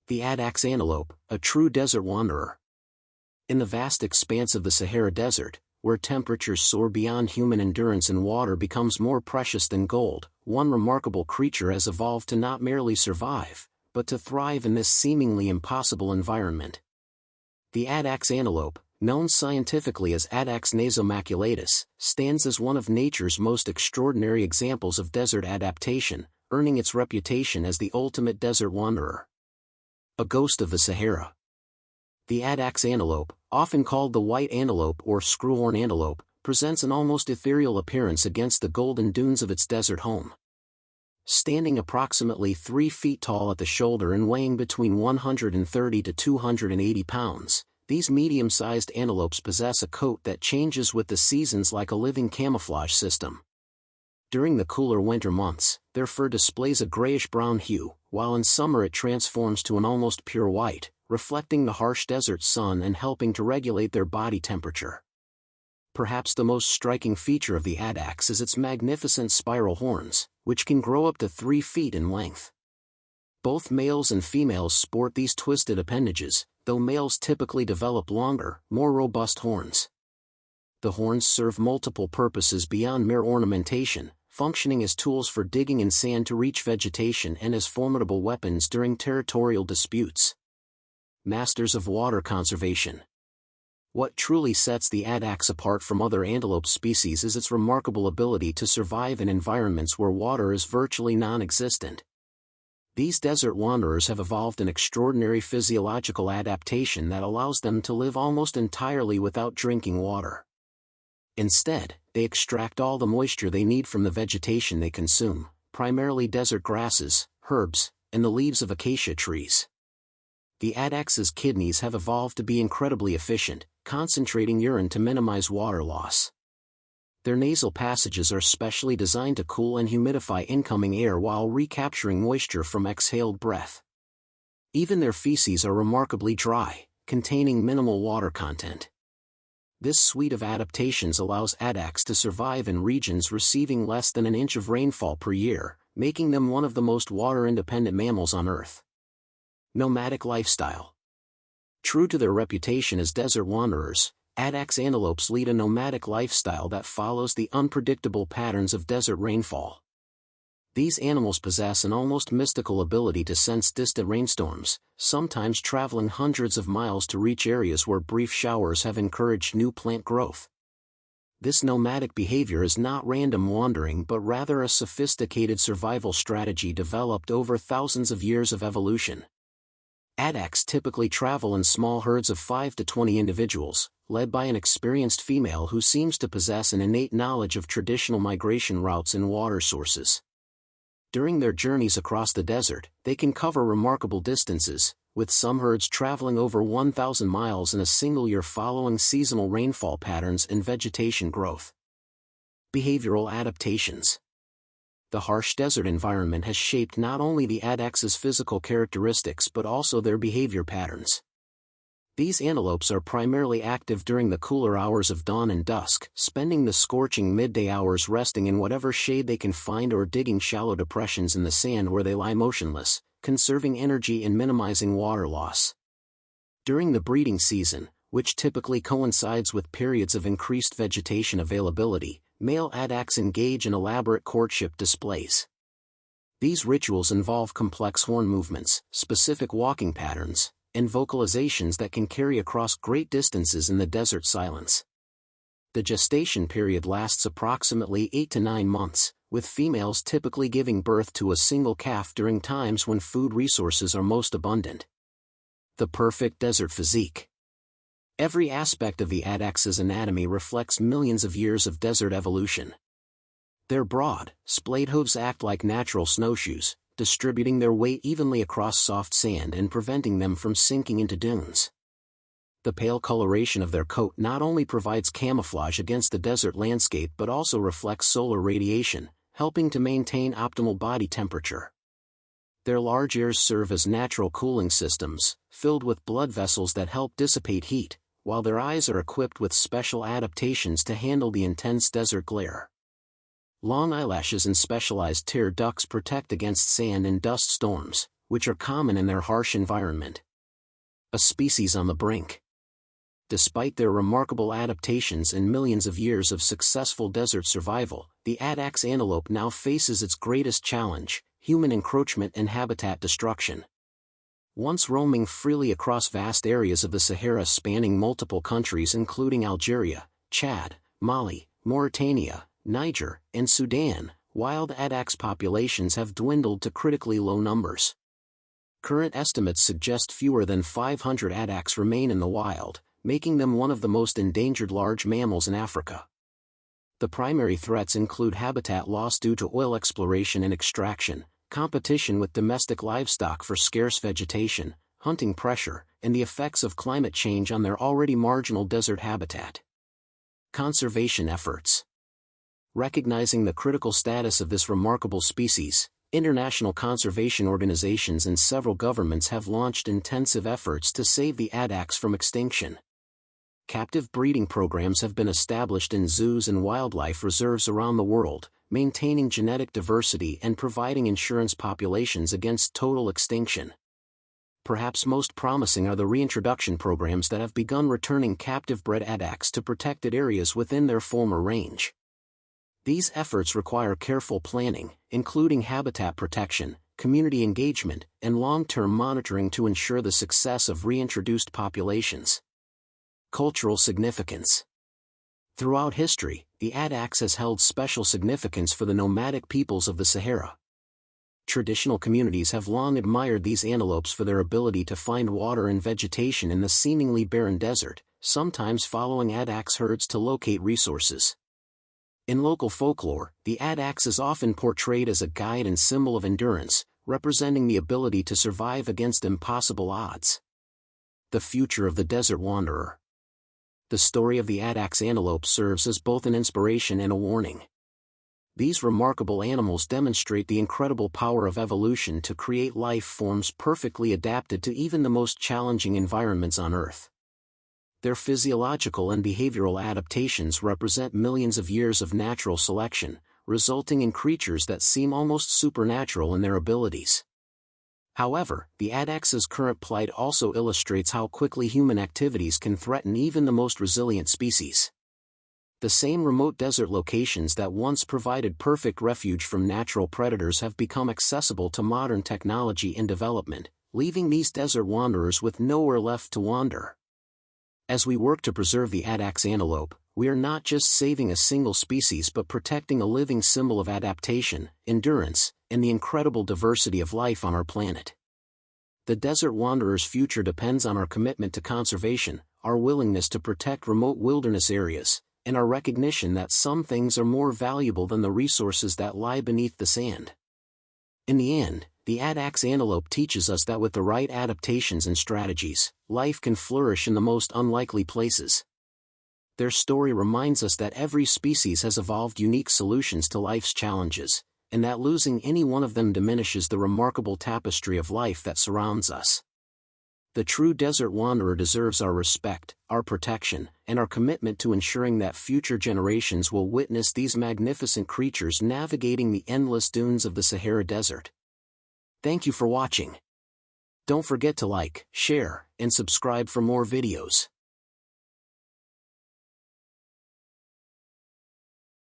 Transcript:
The Addax antelope, a true desert wanderer. In the vast expanse of the Sahara Desert, where temperatures soar beyond human endurance and water becomes more precious than gold, one remarkable creature has evolved to not merely survive, but to thrive in this seemingly impossible environment. The Addax antelope, known scientifically as Addax nasomaculatus, stands as one of nature's most extraordinary examples of desert adaptation, earning its reputation as the ultimate desert wanderer. A ghost of the Sahara. The Addax antelope, often called the white antelope or screwhorn antelope, presents an almost ethereal appearance against the golden dunes of its desert home. Standing approximately 3 feet tall at the shoulder and weighing between 130 to 280 pounds, these medium-sized antelopes possess a coat that changes with the seasons like a living camouflage system. During the cooler winter months, their fur displays a grayish-brown hue, while in summer it transforms to an almost pure white, reflecting the harsh desert sun and helping to regulate their body temperature. Perhaps the most striking feature of the Addax is its magnificent spiral horns, which can grow up to 3 feet in length. Both males and females sport these twisted appendages, though males typically develop longer, more robust horns. The horns serve multiple purposes beyond mere ornamentation, functioning as tools for digging in sand to reach vegetation and as formidable weapons during territorial disputes. Masters of water conservation. What truly sets the Addax apart from other antelope species is its remarkable ability to survive in environments where water is virtually non-existent. These desert wanderers have evolved an extraordinary physiological adaptation that allows them to live almost entirely without drinking water. Instead, they extract all the moisture they need from the vegetation they consume, primarily desert grasses, herbs, and the leaves of acacia trees. The Addax's kidneys have evolved to be incredibly efficient, concentrating urine to minimize water loss. Their nasal passages are specially designed to cool and humidify incoming air while recapturing moisture from exhaled breath. Even their feces are remarkably dry, containing minimal water content. This suite of adaptations allows Addax to survive in regions receiving less than an inch of rainfall per year, making them one of the most water-independent mammals on Earth. Nomadic lifestyle. True to their reputation as desert wanderers, Addax antelopes lead a nomadic lifestyle that follows the unpredictable patterns of desert rainfall. These animals possess an almost mystical ability to sense distant rainstorms, sometimes traveling hundreds of miles to reach areas where brief showers have encouraged new plant growth. This nomadic behavior is not random wandering but rather a sophisticated survival strategy developed over thousands of years of evolution. Addax typically travel in small herds of 5 to 20 individuals, led by an experienced female who seems to possess an innate knowledge of traditional migration routes and water sources. During their journeys across the desert, they can cover remarkable distances, with some herds traveling over 1,000 miles in a single year following seasonal rainfall patterns and vegetation growth. Behavioral adaptations. The harsh desert environment has shaped not only the Addax's physical characteristics but also their behavior patterns. These antelopes are primarily active during the cooler hours of dawn and dusk, spending the scorching midday hours resting in whatever shade they can find or digging shallow depressions in the sand where they lie motionless, conserving energy and minimizing water loss. During the breeding season, which typically coincides with periods of increased vegetation availability, male Addax engage in elaborate courtship displays. These rituals involve complex horn movements, specific walking patterns, and vocalizations that can carry across great distances in the desert silence. The gestation period lasts approximately 8 to 9 months, with females typically giving birth to a single calf during times when food resources are most abundant. The perfect desert physique. Every aspect of the Addax's anatomy reflects millions of years of desert evolution. Their broad, splayed hooves act like natural snowshoes, distributing their weight evenly across soft sand and preventing them from sinking into dunes. The pale coloration of their coat not only provides camouflage against the desert landscape but also reflects solar radiation, helping to maintain optimal body temperature. Their large ears serve as natural cooling systems, filled with blood vessels that help dissipate heat, while their eyes are equipped with special adaptations to handle the intense desert glare. Long eyelashes and specialized tear ducts protect against sand and dust storms, which are common in their harsh environment. A species on the brink. Despite their remarkable adaptations and millions of years of successful desert survival, the Addax antelope now faces its greatest challenge: human encroachment and habitat destruction. Once roaming freely across vast areas of the Sahara spanning multiple countries including Algeria, Chad, Mali, Mauritania, Niger, and Sudan, wild Addax populations have dwindled to critically low numbers. Current estimates suggest fewer than 500 Addax remain in the wild, making them one of the most endangered large mammals in Africa. The primary threats include habitat loss due to oil exploration and extraction, competition with domestic livestock for scarce vegetation, hunting pressure, and the effects of climate change on their already marginal desert habitat. Conservation efforts. Recognizing the critical status of this remarkable species, international conservation organizations and several governments have launched intensive efforts to save the Addax from extinction. Captive breeding programs have been established in zoos and wildlife reserves around the world, maintaining genetic diversity and providing insurance populations against total extinction. Perhaps most promising are the reintroduction programs that have begun returning captive-bred Addax to protected areas within their former range. These efforts require careful planning, including habitat protection, community engagement, and long-term monitoring to ensure the success of reintroduced populations. Cultural significance. Throughout history, the Addax has held special significance for the nomadic peoples of the Sahara. Traditional communities have long admired these antelopes for their ability to find water and vegetation in the seemingly barren desert, sometimes following Addax herds to locate resources. In local folklore, the Addax is often portrayed as a guide and symbol of endurance, representing the ability to survive against impossible odds. The future of the desert wanderer. The story of the Addax antelope serves as both an inspiration and a warning. These remarkable animals demonstrate the incredible power of evolution to create life forms perfectly adapted to even the most challenging environments on Earth. Their physiological and behavioral adaptations represent millions of years of natural selection, resulting in creatures that seem almost supernatural in their abilities. However, the Addax's current plight also illustrates how quickly human activities can threaten even the most resilient species. The same remote desert locations that once provided perfect refuge from natural predators have become accessible to modern technology and development, leaving these desert wanderers with nowhere left to wander. As we work to preserve the Addax antelope, we are not just saving a single species but protecting a living symbol of adaptation, endurance, and the incredible diversity of life on our planet. The desert wanderer's future depends on our commitment to conservation, our willingness to protect remote wilderness areas, and our recognition that some things are more valuable than the resources that lie beneath the sand. In the end, the Addax antelope teaches us that with the right adaptations and strategies, life can flourish in the most unlikely places. Their story reminds us that every species has evolved unique solutions to life's challenges, and that losing any one of them diminishes the remarkable tapestry of life that surrounds us. The true desert wanderer deserves our respect, our protection, and our commitment to ensuring that future generations will witness these magnificent creatures navigating the endless dunes of the Sahara Desert. Thank you for watching. Don't forget to like, share, and subscribe for more videos.